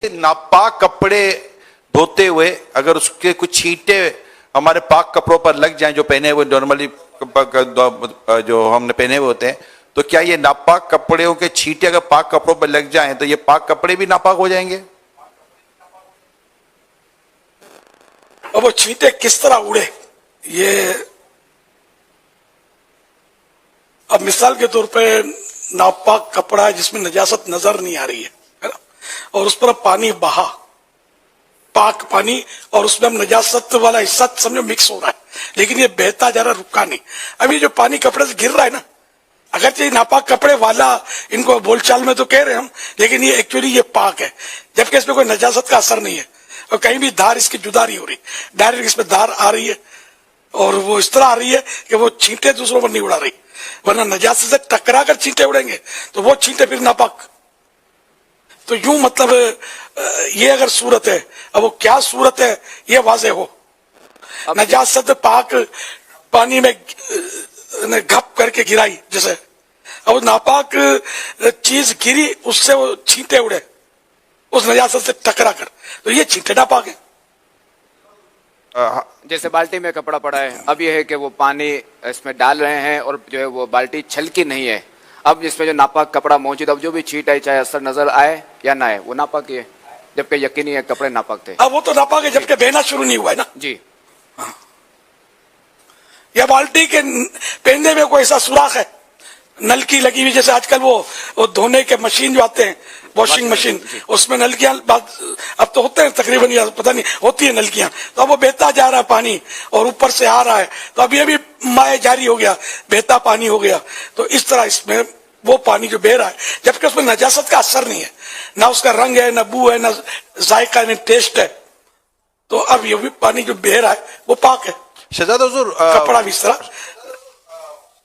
नापाक कपड़े धोते हुए अगर उसके कुछ छींटे हमारे पाक कपड़ों पर लग जाएं जो पहने हुए नॉर्मली जो हमने पहने हुए होते हैं, तो क्या ये नापाक कपड़ों के छींटे अगर पाक कपड़ों पर लग जाएं तो ये पाक कपड़े भी नापाक हो जाएंगे? अब वो छींटे किस तरह उड़े, ये अब मिसाल के तौर पे नापाक कपड़ा है जिसमें नजासत नजर नहीं आ रही है ना, और उस पर पानी बहा, पाक पानी, और उसमें हम नजासत वाला हिस्सा समझो मिक्स हो रहा है, लेकिन ये बहता जा रहा, रुका नहीं। अब ये जो पानी कपड़े से गिर रहा है ना, अगर ये नापाक कपड़े वाला इनको बोलचाल में तो कह रहे हैं हम, लेकिन ये एक्चुअली ये पाक है, जबकि इसमें कोई नजासत का असर नहीं है और कहीं भी धार इसकी जुदा नहीं हो रही, डायरेक्ट इसमें धार आ रही है और वो इस तरह आ रही है कि वो छींटे दूसरों पर नहीं उड़ा रही, वरना नजासत से टकरा कर छींटे उड़ेंगे तो वो छींटे फिर नापाक। तो यूं मतलब ये अगर सूरत है, अब वो क्या सूरत है ये वाजे हो, नजासत पाक पानी में घप करके गिराई जैसे, अब नापाक चीज गिरी उससे वो छींटे उड़े उस नजासत से टकरा कर, तो ये छींटे नापाक है। जैसे बाल्टी में कपड़ा पड़ा है, अब ये है कि वो पानी इसमें डाल रहे हैं और जो है वो बाल्टी छलकी नहीं है, अब इसमें जो नापाक कपड़ा मौजूद, अब जो भी छींट है चाहे असर नजर आए या ना आए वो नापाक ही है, जबकि यकीनी है कपड़े नापाक थे। अब वो तो नापाक है जबकि बहना शुरू नहीं हुआ है ना जी। या बाल्टी के पहनने में कोई ऐसा सुराख है, नलकी लगी हुई, जैसे आजकल वो धोने के मशीन जो आते हैं, वॉशिंग मशीन, उसमें नलकियां अब तो होते हैं तकरीबन, या पता नहीं होती है नलकियां, तो अब वो बहता जा रहा है पानी और ऊपर से आ रहा है, तो अब ये भी माए जारी हो गया, बहता पानी हो गया, तो इस तरह इसमें वो पानी जो बह रहा है जबकि उसमें नजासत का असर नहीं है, ना उसका रंग है, ना बू है, ना जायका, ना टेस्ट है, तो अब ये भी पानी जो बह रहा है वो पाक है। शहजाद हुजूर, कपड़ा भी इस तरह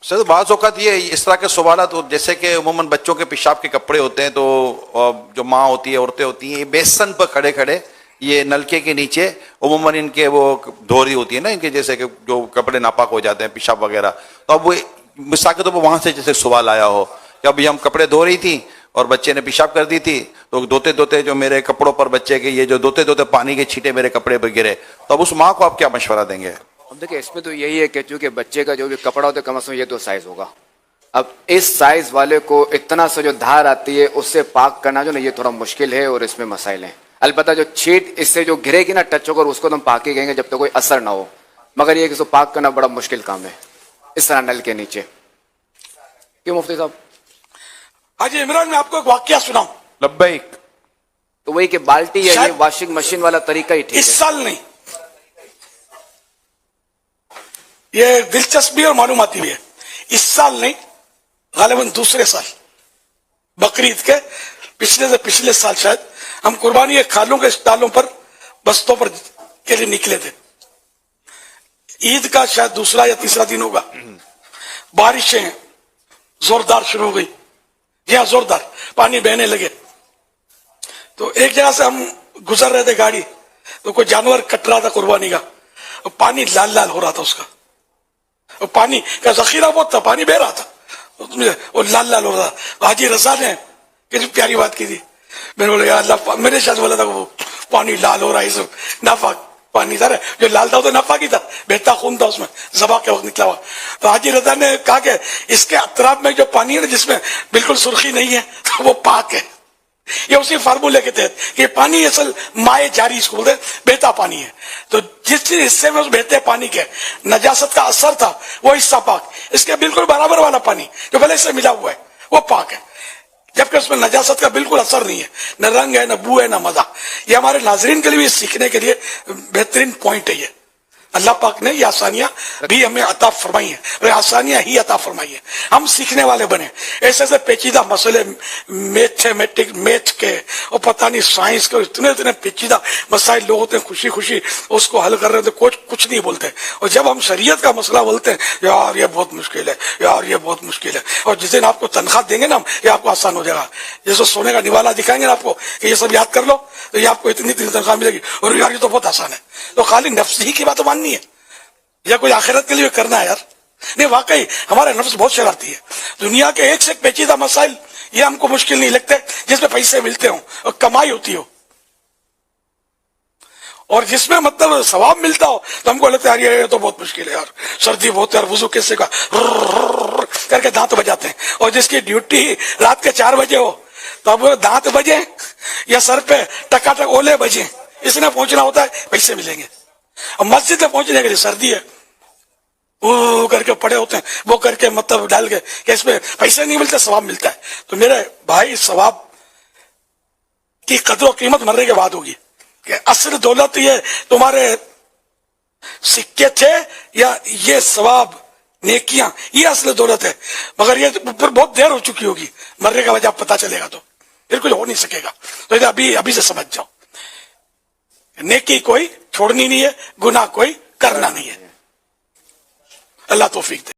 सर बाज़ औक़ात ये इस तरह के सवाल तो जैसे कि उमूमन बच्चों के पेशाब के कपड़े होते हैं, तो जो माँ होती है, औरतें होती हैं, ये बेसन पर खड़े खड़े ये नलके के नीचे उमूमन इनके वो धोरी होती है ना इनके, जैसे कि जो कपड़े नापाक हो जाते हैं पेशाब वगैरह, तो अब वो मिसाल के तौर पर वहाँ से जैसे सवाल आया हो कि अभी हम कपड़े धो रही थी और बच्चे ने पेशाब कर दी थी, तो धोते धोते जो मेरे कपड़ों पर बच्चे के ये जो धोते धोते पानी के छींटे मेरे कपड़े पर गिरे, तो अब उस माँ को आप क्या मशवरा देंगे? अब देखिए इसमें तो यही है कि चूंकि बच्चे का जो भी कपड़ा होता है कम से कम ये तो साइज होगा, अब इस साइज वाले को इतना सा जो धार आती है उससे पाक करना जो ना ये थोड़ा मुश्किल है और इसमें मसाइल हैं। अलबत्ता जो छींट इससे जो गिरेगी ना टच होकर उसको तो हम पाक ही कहेंगे जब तक कोई असर ना हो, मगर ये कि इसको पाक करना बड़ा मुश्किल काम है इस तरह नल के नीचे। क्यों मुफ्ती साहब? हाजी इमरान, मैं आपको एक वाकया सुनाऊं। लब्बैक। तो वही कि बाल्टी या ये वॉशिंग मशीन वाला तरीका ही ठीक है। इस साल नहीं, ये दिलचस्पी और मालूमाती भी है, इस साल नहीं, गालिबन दूसरे साल बकरीद के पिछले से पिछले साल शायद हम कुर्बानी के खालों के स्टॉलों पर बस्तों पर के लिए निकले थे। ईद का शायद दूसरा या तीसरा दिन होगा, बारिशें जोरदार शुरू हो गई, यहां जोरदार पानी बहने लगे, तो एक जगह से हम गुजर रहे थे गाड़ी, तो कोई जानवर कट रहा था कुर्बानी का, और पानी लाल लाल हो रहा था उसका, और पानी का जखीरा बहुत था, पानी बह रहा था और लाल लाल हो रहा था। हाजी रजा ने कितनी प्यारी बात की थी, मैंने बोला यार अल्लाह, मेरे साथ बोला था वो पानी लाल हो रहा है, सब नापाक पानी था, जो लाल था वो तो नापाक ही था, बहता खून था उसमें, ज़बा के वक्त निकला हुआ। तो हाजी रजा ने कहा कि इसके अतराफ में जो पानी है ना जिसमें बिल्कुल सुर्खी नहीं है तो वो पाक है। ये उसी फार्मूले के तहत कि पानी असल माए जारी इसको बोलते, बहता पानी है, तो जिस हिस्से में उस बहते पानी के नजासत का असर था वो हिस्सा पाक, इसके बिल्कुल बराबर वाला पानी जो भले से मिला हुआ है वो पाक है, जबकि उसमें नजासत का बिल्कुल असर नहीं है, न रंग है, न बू है, न मजा। ये हमारे नाजरीन के लिए भी सीखने के लिए बेहतरीन पॉइंट है। ये अल्लाह पाक ने ये आसानियां भी हमें अता फरमाई है और आसानियां ही अता फरमाई है, हम सीखने वाले बने। ऐसे ऐसे पेचीदा मसले मैथ के और पता नहीं साइंस के इतने इतने पेचीदा मसाइल लोग होते हैं खुशी खुशी उसको हल कर रहे थे, कुछ नहीं बोलते, और जब हम शरीयत का मसला बोलते हैं यार ये बहुत मुश्किल है, यार ये बहुत मुश्किल है, और जिस दिन आपको तनख्वाह देंगे ना ये आपको आसान हो जाएगा, जैसे सोने का निवाला दिखाएंगे ना आपको कि ये सब याद कर लो तो ये आपको इतनी इतनी तनख्वाह मिलेगी, और यार ये तो बहुत आसान है, तो खाली नफ्स ही की बात माननी है या कोई आखिरत के लिए करना है यार? नहीं, वाकई हमारा नफ्स बहुत शरारती है। दुनिया के एक से एक पेचीदा मसाइल ये हमको मुश्किल नहीं लगते जिसमें पैसे मिलते हो और कमाई होती हो, اور جس میں مطلب ثواب ملتا ہو تو ہم کو لگتا ہے یار یہ تو بہت مشکل ہے یار, سردی بہت ہے, اور وضو کیسے کا کر کے دانت بجاتے ہیں, اور جس کی ڈیوٹی رات کے 4 بجے ہو تو اب دانت بجے یا سر پہ ٹکاٹک اولے بجے, اس نے پہنچنا ہوتا ہے, پیسے ملیں گے. اور مسجد میں پہنچنے کے لیے سردی ہے, وہ کر کے پڑے ہوتے ہیں, وہ کر کے مطلب ڈال کے کہ اس میں پیسے نہیں ملتے, ثواب ملتا ہے. تو میرے بھائی, ثواب کی قدر و قیمت مرنے کے بعد ہوگی, کہ اصل دولت یہ تمہارے سکے تھے یا یہ ثواب نیکیاں, یہ اصل دولت ہے. مگر یہ پھر بہت دیر ہو چکی ہوگی, مرنے کا وجہ پتا چلے گا تو پھر کچھ ہو نہیں سکے گا. تو ابھی سے سمجھ جاؤ, نیکی کوئی چھوڑنی نہیں ہے, گناہ کوئی کرنا نہیں ہے. اللہ توفیق دے.